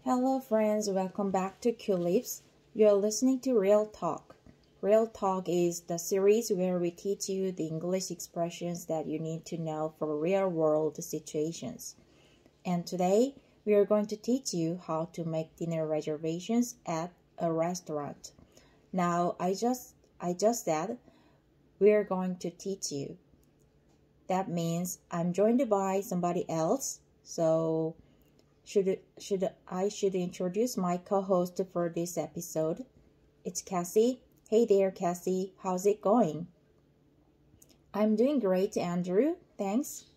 Hello friends, welcome back to Culips. You're listening to Real Talk. Real Talk is the series where we teach you the English expressions that you need to know for real-world situations. And today, we are going to teach you how to make dinner reservations at a restaurant. Now, I just said we are going to teach you. That means I'm joined by somebody else. So I should introduce my co-host for this episode. It's Cassie. Hey there, Cassie. How's it going? I'm doing great, Andrew. Thanks.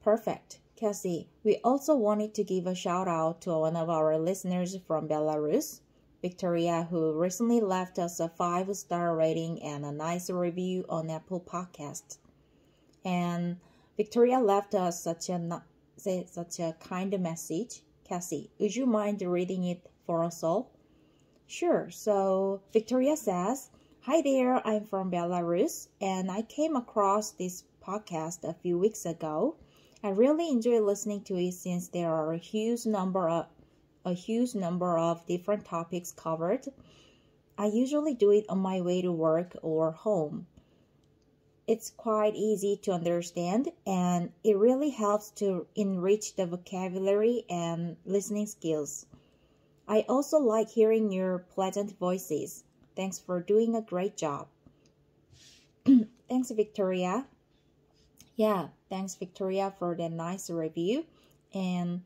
Perfect. Cassie, we also wanted to give a shout out to one of our listeners from Belarus, Victoria, who recently left us a 5-star rating and a nice review on Apple Podcast. And Victoria left us such a kind message. Cassie, would you mind reading it for us all? Sure. So Victoria says, "Hi there, I'm from Belarus, and I came across this podcast a few weeks ago. I really enjoy listening to it since there are a huge number of different topics covered. I usually do it on my way to work or home. It's quite easy to understand, and it really helps to enrich the vocabulary and listening skills. I also like hearing your pleasant voices. Thanks for doing a great job." Thanks, Victoria. Yeah, thanks, Victoria, for the nice review. And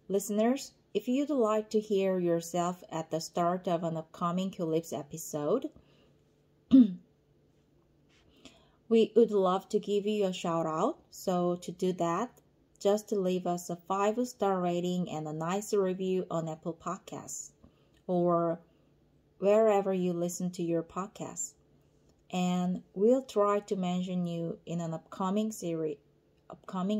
listeners, if you'd like to hear yourself at the start of an upcoming Culips episode, we would love to give you a shout out. So to do that, just leave us a 5-star rating and a nice review on Apple Podcasts or wherever you listen to your podcasts. And we'll try to mention you in an upcoming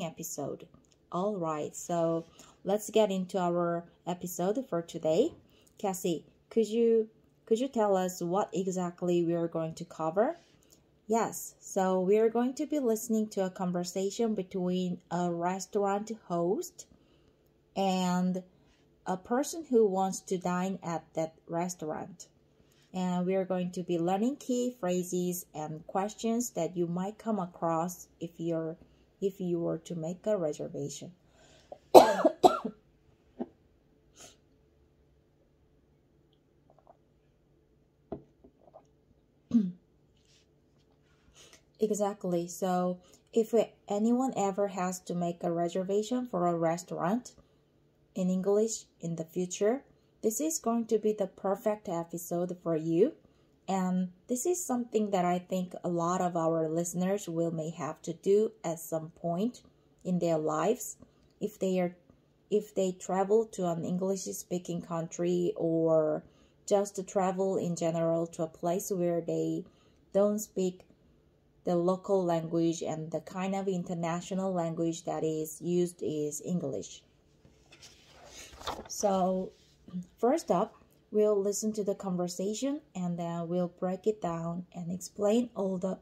episode. All right, so let's get into our episode for today. Cassie, could you tell us what exactly we are going to cover? Yes, so we are going to be listening to a conversation between a restaurant host and a person who wants to dine at that restaurant. And we are going to be learning key phrases and questions that you might come across if you were to make a reservation. Exactly. So if anyone ever has to make a reservation for a restaurant in English in the future, this is going to be the perfect episode for you. And this is something that I think a lot of our listeners may have to do at some point in their lives if they travel to an English-speaking country or just to travel in general to a place where they don't speak the local language and the kind of international language that is used is English. So first up, we'll listen to the conversation and then we'll break it down and explain all the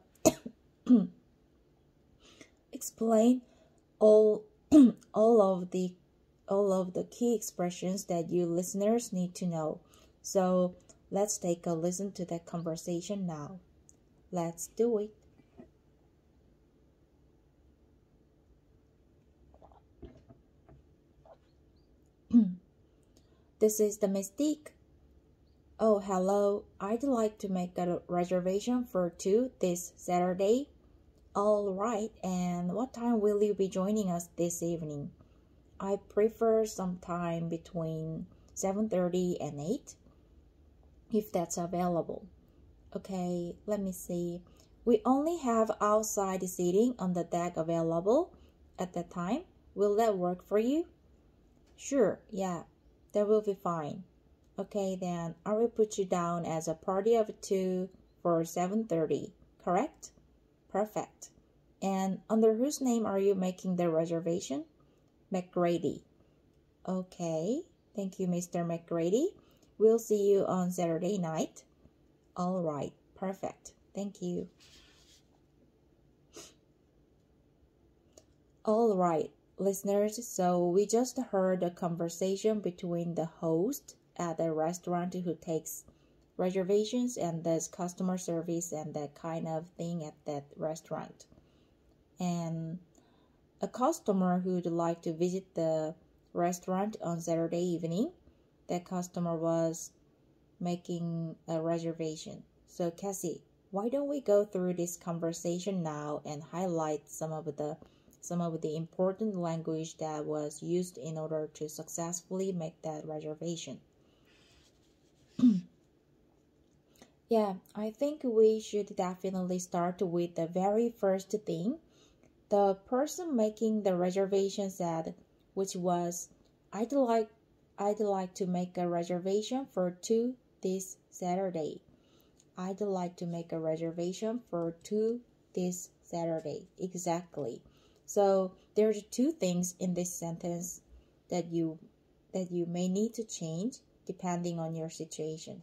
all of the key expressions that you listeners need to know. So let's take a listen to the conversation now. Let's do it. This is the Mystique. Oh, hello. I'd like to make a reservation for 2 this Saturday. All right, and what time will you be joining us this evening? I prefer sometime between 7:30 and 8, if that's available. Okay, let me see. We only have outside seating on the deck available at that time. Will that work for you? Sure, yeah, that will be fine. Okay, then I will put you down as a party of 2 for 7:30, correct? Perfect. And under whose name are you making the reservation? McGrady. Okay, thank you, Mr. McGrady. We'll see you on Saturday night. All right, perfect. Thank you. All right, listeners, so we just heard a conversation between the host at the restaurant who takes reservations and does customer service and that kind of thing at that restaurant. And a customer who would like to visit the restaurant on Saturday evening, that customer was making a reservation. So Cassie, why don't we go through this conversation now and highlight some of the important language that was used in order to successfully make that reservation. Yeah, I think we should definitely start with the very first thing. The person making the reservation said, which was, I'd like to make a reservation for 2 this Saturday. I'd like to make a reservation for 2 this Saturday. Exactly. So there's 2 things in this sentence that you may need to change depending on your situation.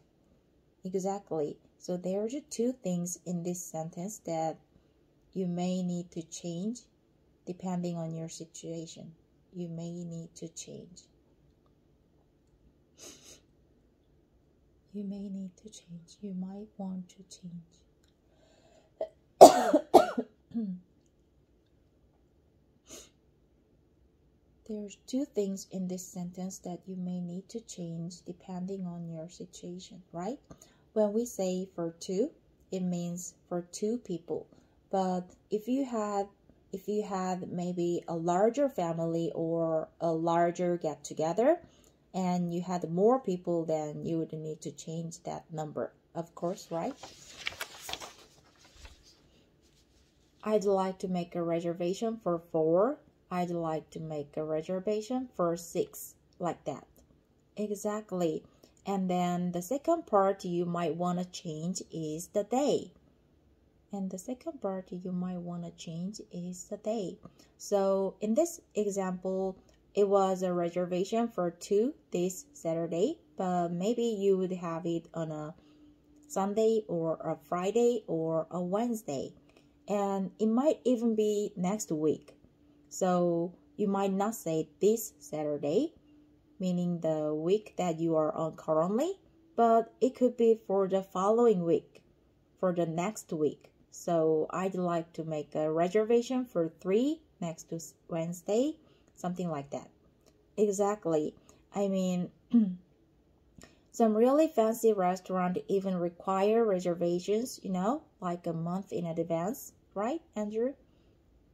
Exactly. So there's 2 things in this sentence that you may need to change depending on your situation. You may need to change. You may need to change. You might want to change. There's 2 things in this sentence that you may need to change depending on your situation, right? When we say for 2, it means for 2 people. But if you had maybe a larger family or a larger get-together, and you had more people, then you would need to change that number, of course, right? I'd like to make a reservation for 4. I'd like to make a reservation for 6, like that. Exactly. And then the second part you might want to change is the day. And the second part you might want to change is the day. So in this example, it was a reservation for 2 this Saturday, but maybe you would have it on a Sunday or a Friday or a Wednesday. And it might even be next week. So you might not say this Saturday, meaning the week that you are on currently, but it could be for the following week, for the next week. So I'd like to make a reservation for 3 next to Wednesday, something like that. Exactly. I mean, some really fancy restaurants even require reservations, like a month in advance, right, Andrew?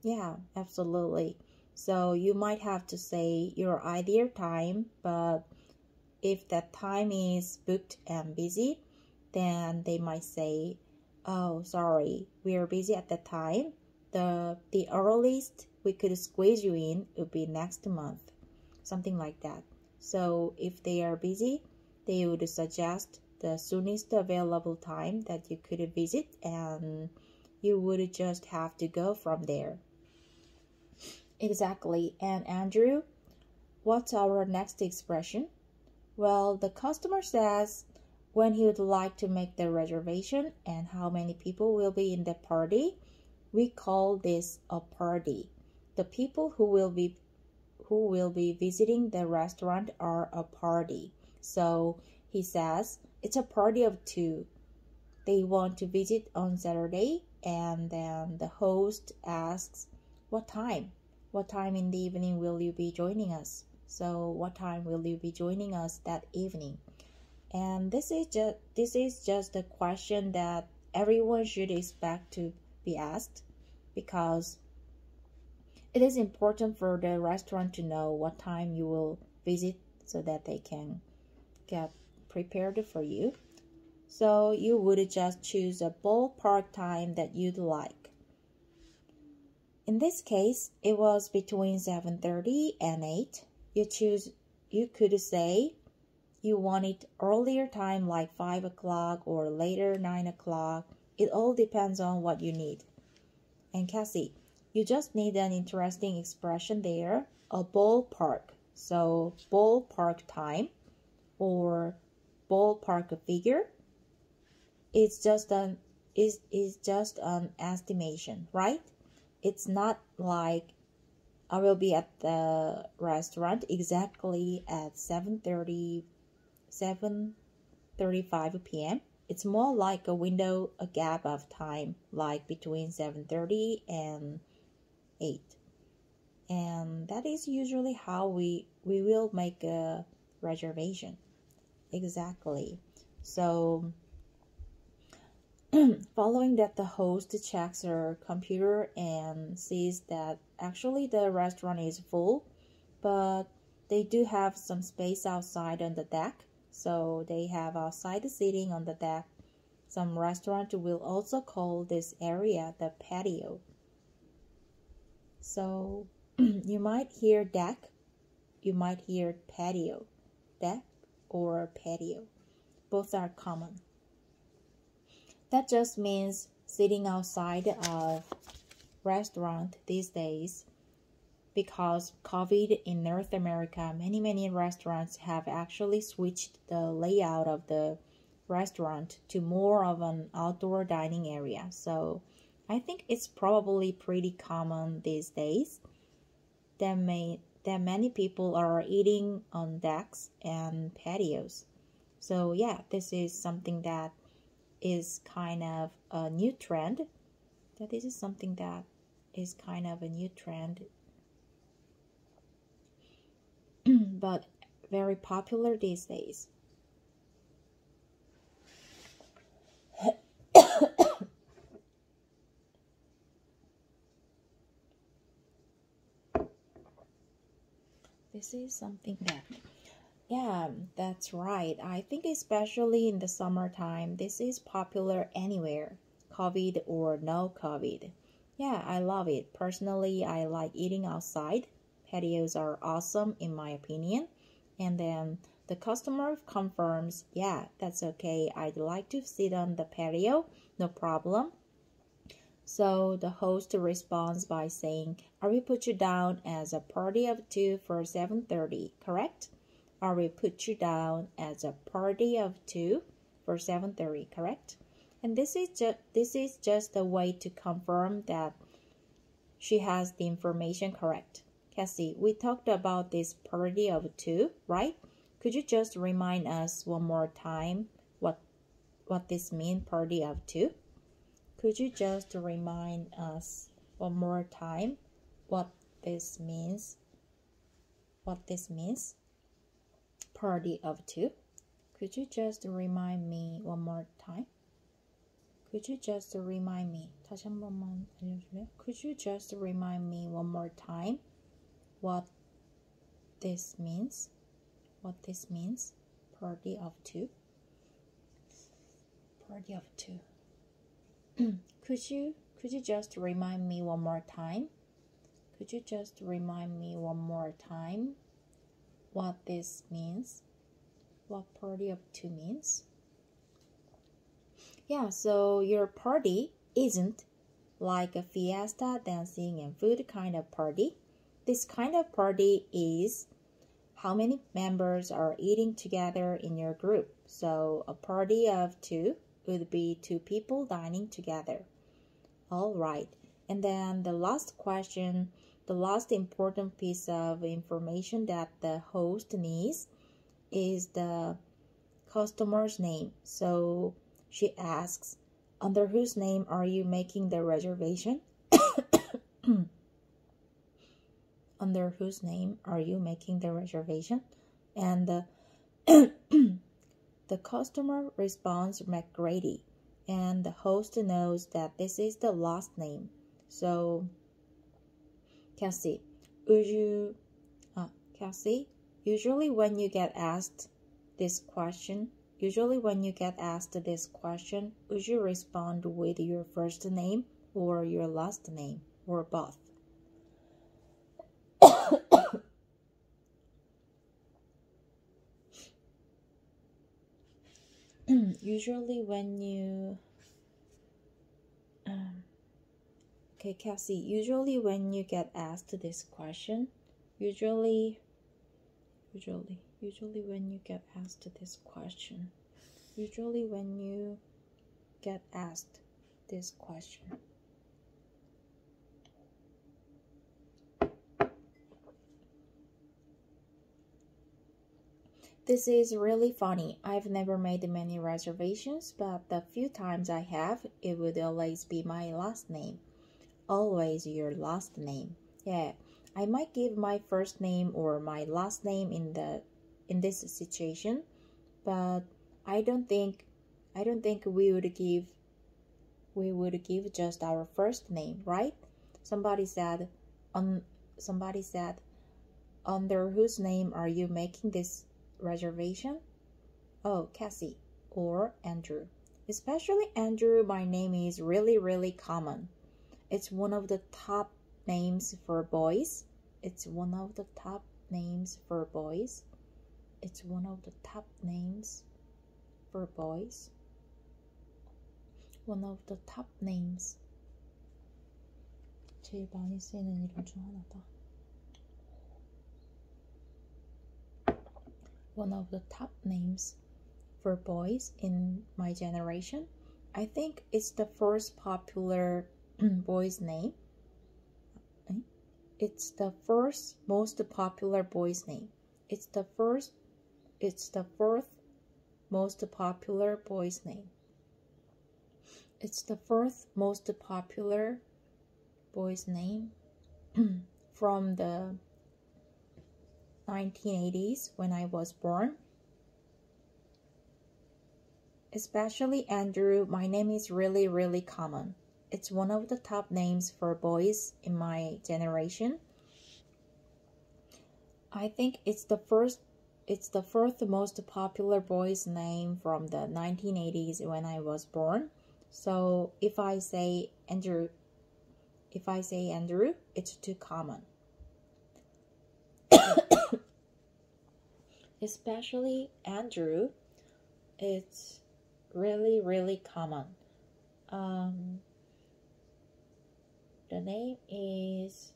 Yeah, absolutely. So you might have to say your ideal time, but if that time is booked and busy, then they might say, oh, sorry, we are busy at that time. The earliest we could squeeze you in would be next month, something like that. So if they are busy, they would suggest the soonest available time that you could visit, and you would just have to go from there. Exactly. And Andrew, what's our next expression? Well, the customer says when he would like to make the reservation and how many people will be in the party. We call this a party. The people who will be visiting the restaurant are a party. So he says it's a party of 2. They want to visit on Saturday, and then the host asks, what time? What time in the evening will you be joining us? So what time will you be joining us that evening? And this is just a question that everyone should expect to be asked, because it is important for the restaurant to know what time you will visit so that they can get prepared for you. So you would just choose a ballpark time that you'd like. In this case, it was between 7:30 and 8. You could say you want it earlier time like 5 o'clock or later 9 o'clock. It all depends on what you need. And Cassie, you just need an interesting expression there, a ballpark. So ballpark time or ballpark figure is just an estimation, right? It's not like I will be at the restaurant exactly at 7:35 p.m. It's more like a gap of time, like between 7:30 and 8. And that is usually how we will make a reservation. Exactly. So following that, the host checks her computer and sees that actually the restaurant is full, but they do have some space outside on the deck. So they have outside seating on the deck. Some restaurant will also call this area the patio. So you might hear deck, you might hear patio, deck or patio. Both are common. That just means sitting outside of restaurant these days. Because COVID in North America, many restaurants have actually switched the layout of the restaurant to more of an outdoor dining area. So I think it's probably pretty common these days that many people are eating on decks and patios. So yeah, this is something that is kind of a new trend. This is something that is kind of a new trend, but very popular these days. This is something that, yeah, that's right. I think especially in the summertime, this is popular anywhere, COVID or no COVID. Yeah, I love it. Personally, I like eating outside. Patios are awesome in my opinion. And then the customer confirms, yeah, that's okay. I'd like to sit on the patio, no problem. So the host responds by saying, I will put you down as a party of 2 for 7:30, correct? I will put you down as a party of 2 for 7:30, correct? And this is just a way to confirm that she has the information correct. Cassie, we talked about this party of 2, right? Could you just remind us one more time what this means, party of 2? Could you just remind us one more time what this means? What this means? Party of 2. Could you just remind me one more time? Could you just remind me? 다시 한 번만 알려줄래요? Could you just remind me one more time what this means? What this means? Party of 2. Party of 2. Could you just remind me one more time? Could you just remind me one more time what this means? What party of 2 means? Yeah, so your party isn't like a fiesta, dancing and food kind of party. This kind of party is how many members are eating together in your group. So a party of 2 would be 2 people dining together. All right. And then the last question, the last important piece of information that the host needs is the customer's name. So she asks, under whose name are you making the reservation? Under whose name are you making the reservation? And the customer responds McGrady, and the host knows that this is the last name. So, Cassie, usually when you get asked this question, would you respond with your first name or your last name or both? Usually when you okay, Cassie, usually when you get asked this question, usually when you get asked this question, This is really funny. I've never made many reservations, but the few times I have, it would always be my last name. Always your last name. Yeah, I might give my first name or my last name in this situation, but I don't think we would give just our first name, right? Somebody said, under whose name are you making this reservation? Oh, Cassie or Andrew. Especially Andrew, my name is really, really common. It's one of the top names for boys. It's one of the top names for boys. It's one of the top names for boys. One of the top names. 제일 많이 쓰이는 이름 중 하나다. One of the top names for boys in my generation. I think it's the first popular boy's name. It's the first most popular boy's name. It's the fourth most popular boy's name. It's the fourth most popular boy's name from the 1980s when I was born. Especially Andrew, my name is really, really common. It's one of the top names for boys in my generation. I think it's the fourth most popular boy's name from the 1980s when I was born. So if I say Andrew, it's too common. Especially Andrew, it's really, really common. The name is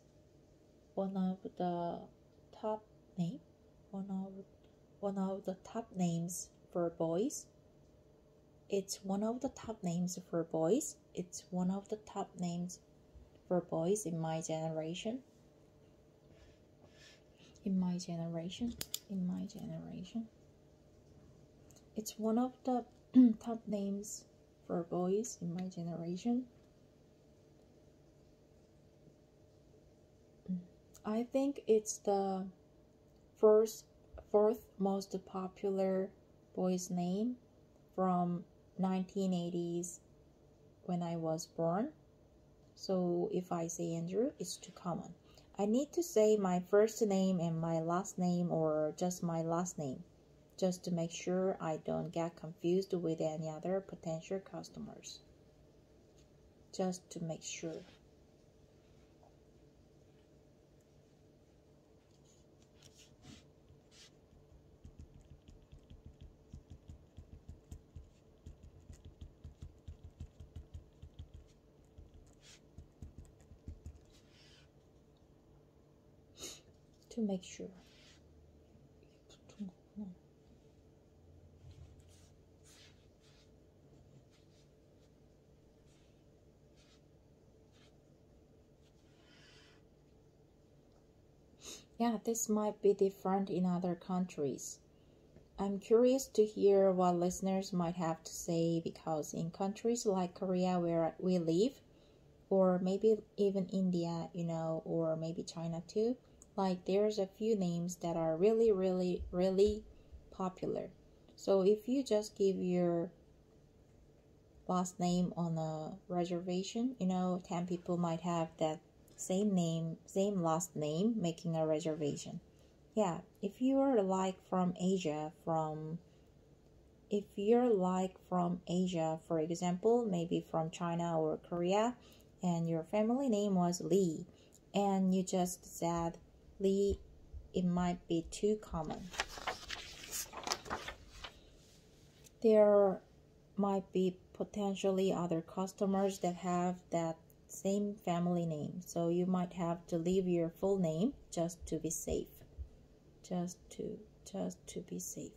one of the top names for boys. It's one of the top names for boys. It's one of the top names for boys in my generation. It's one of the top names for boys in my generation. I think it's the fourth most popular boy's name from 1980s when I was born. So if I say Andrew, it's too common. I need to say my first name and my last name or just my last name, just to make sure I don't get confused with any other potential customers. Just to make sure. To make sure. Yeah, this might be different in other countries. I'm curious to hear what listeners might have to say because in countries like Korea where we live, or maybe even India, or maybe China too, like there's a few names that are really, really, really popular. So if you just give your last name on a reservation, 10 people might have that same name, same last name, making a reservation. Yeah, if you're like from Asia, for example, maybe from China or Korea, and your family name was Lee, and you just said Lee, it might be too common. There might be potentially other customers that have that same family name, so you might have to leave your full name just to be safe. Just to be safe.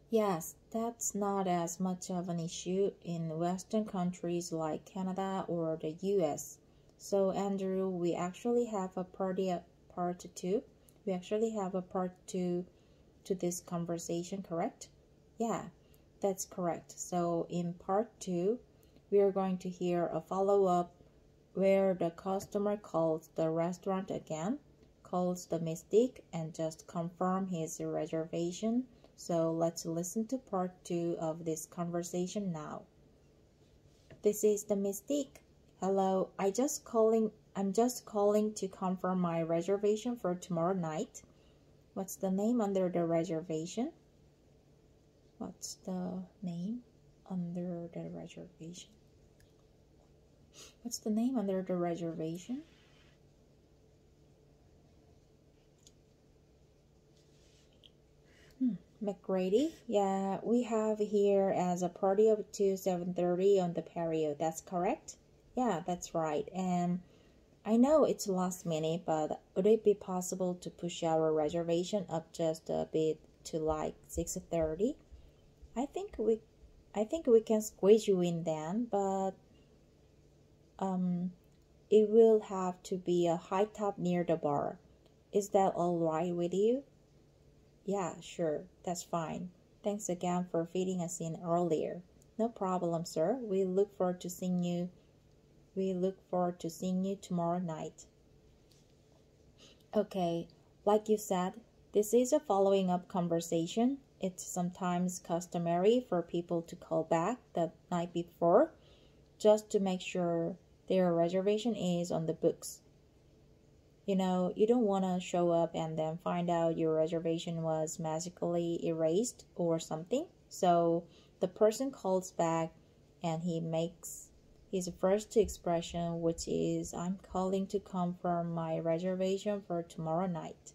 Yes, that's not as much of an issue in Western countries like Canada or the US. So Andrew, we actually have a part 2. We actually have a part 2 to this conversation, correct? Yeah, that's correct. So in part 2, we are going to hear a follow-up where the customer calls the restaurant again, calls the mystic, and just confirm his reservation. So let's listen to part 2 of this conversation now. This is the mystic. Hello, I'm just calling to confirm my reservation for tomorrow night. What's the name under the reservation? What's the name under the reservation? What's the name under the reservation? McGrady? Yeah, we have here as a party of 7:30 on the patio. That's correct? Yeah, that's right. And I know it's last minute, but would it be possible to push our reservation up just a bit to like 6:30? I think we can squeeze you in then, but it will have to be a high top near the bar. Is that all right with you? Yeah, sure, that's fine. Thanks again for fitting us in earlier. No problem, sir. We look forward to seeing you tomorrow night. Okay, like you said, this is a following up conversation. It's sometimes customary for people to call back the night before just to make sure their reservation is on the books. You know, you don't want to show up and then find out your reservation was magically erased or something. So the person calls back and he makes his first expression, which is, I'm calling to confirm my reservation for tomorrow night.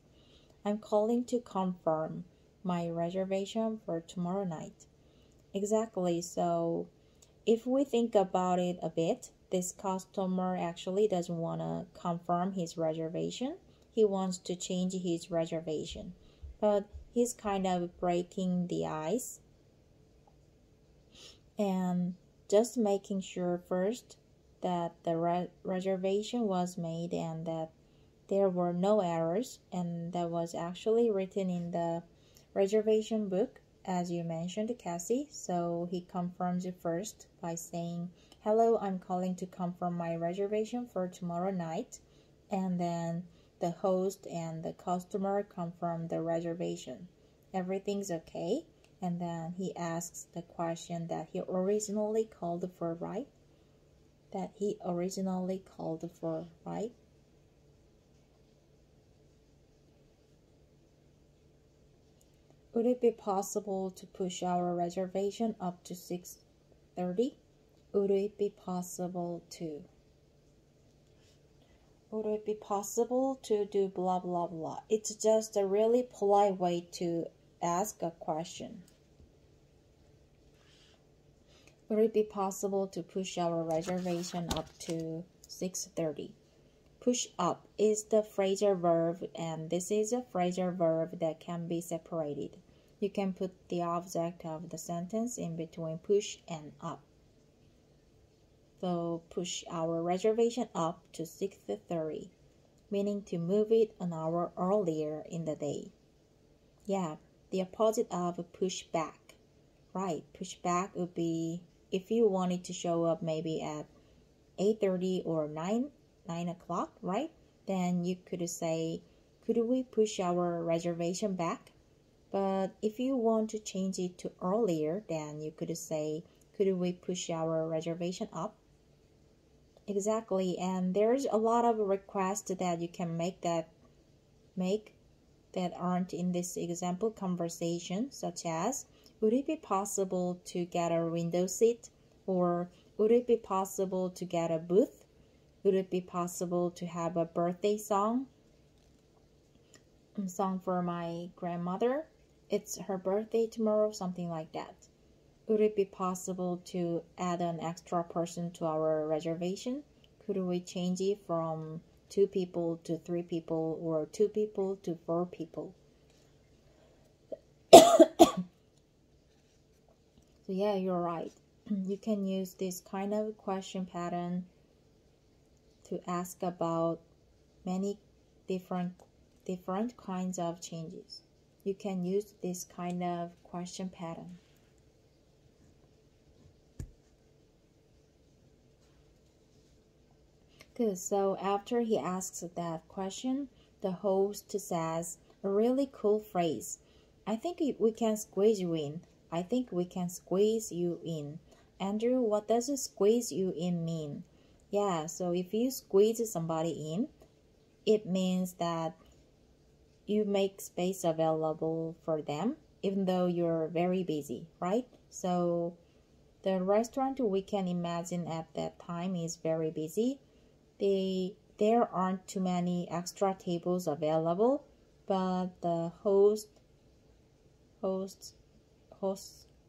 I'm calling to confirm my reservation for tomorrow night. Exactly. So if we think about it a bit, this customer actually doesn't want to confirm his reservation. He wants to change his reservation. But he's kind of breaking the ice and just making sure first that the reservation was made and that there were no errors, and that was actually written in the reservation book, as you mentioned, Cassie. So he confirms it first by saying, hello, I'm calling to confirm my reservation for tomorrow night. And then the host and the customer confirm the reservation. Everything's okay. And then he asks the question that he originally called for, right? Would it be possible to push our reservation up to 6:30? Would it be possible to do blah blah blah? It's just a really polite way to ask a question. Would it be possible to push our reservation up to 6:30? Push up is the phrasal verb, and this is a phrasal verb that can be separated. You can put the object of the sentence in between push and up. So push our reservation up to 6:30, meaning to move it an hour earlier in the day. Yeah, the opposite of push back. Right, push back would be if you wanted to show up maybe at 8:30 or 9 o'clock, right? Then you could say, could we push our reservation back? But if you want to change it to earlier, then you could say, could we push our reservation up? Exactly, and there's a lot of requests that you can make that aren't in this example conversation, such as, would it be possible to get a window seat? Or would it be possible to get a booth? Would it be possible to have a birthday song for my grandmother? It's her birthday tomorrow, something like that. Would it be possible to add an extra person to our reservation? Could we change it from 2 people to 3 people or 2 people to 4 people? So yeah, you're right. You can use this kind of question pattern to ask about many different different kinds of changes. You can use this kind of question pattern. Good. So after he asks that question, the host says a really cool phrase. I think we can squeeze you in. I think we can squeeze you in. Andrew, what does squeeze you in mean? Yeah, so if you squeeze somebody in, it means that you make space available for them, even though you're very busy, right? So the restaurant we can imagine at that time is very busy. There aren't too many extra tables available, but the host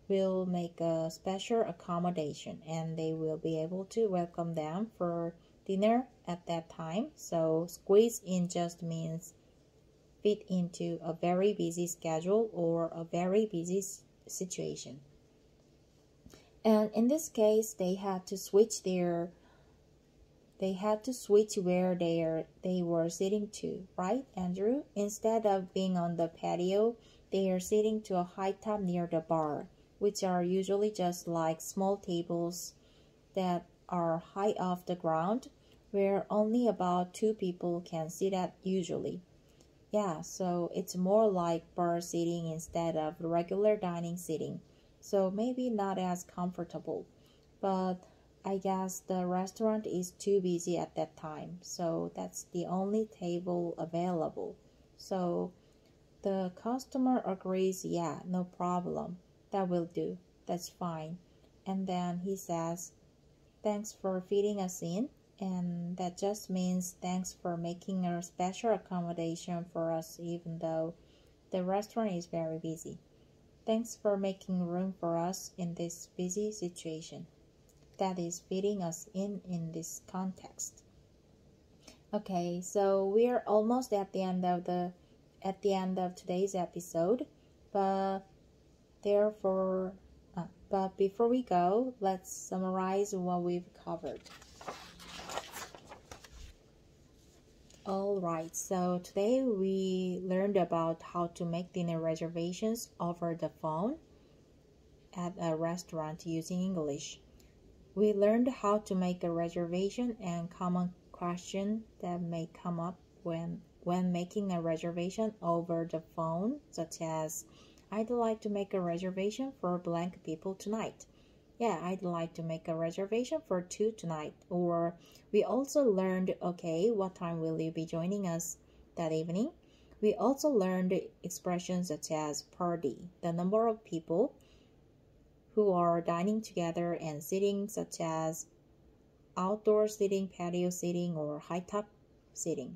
will make a special accommodation and they will be able to welcome them for dinner at that time. So squeeze in just means fit into a very busy schedule or a very busy situation. And in this case, they had to switch where they were sitting to, right, Andrew? Instead of being on the patio, they are sitting to a high top near the bar, which are usually just like small tables that are high off the ground, where only about 2 people can sit at usually. Yeah, so it's more like bar seating instead of regular dining seating. So maybe not as comfortable, but I guess the restaurant is too busy at that time, so that's the only table available. So the customer agrees, yeah, no problem. That will do. That's fine. And then he says, thanks for fitting us in. And that just means thanks for making a special accommodation for us even though the restaurant is very busy. Thanks for making room for us in this busy situation. That is fitting us in this context. Okay, so we are almost at the end of today's episode, but before we go, let's summarize what we've covered. Alright, so today we learned about how to make dinner reservations over the phone at a restaurant using English. We learned how to make a reservation and common questions that may come up when making a reservation over the phone, such as, I'd like to make a reservation for blank people tonight. Yeah, I'd like to make a reservation for 2 tonight. Or we also learned, okay, what time will you be joining us that evening? We also learned expressions such as party, the number of people who are dining together, and sitting such as outdoor seating, patio seating, or high top seating.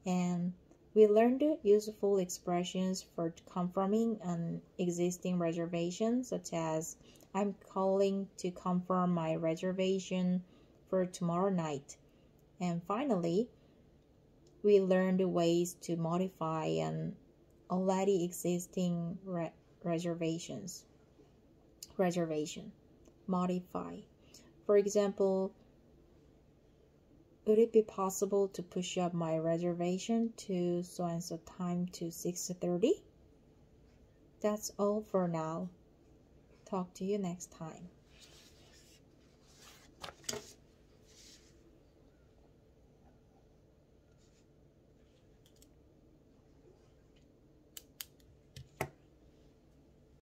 And we learned useful expressions for confirming an existing reservation, such as I'm calling to confirm my reservation for tomorrow night. And finally, we learned ways to modify an already existing reservation. Modify. For example, would it be possible to push up my reservation to so-and-so time to 6:30? That's all for now. Talk to you next time.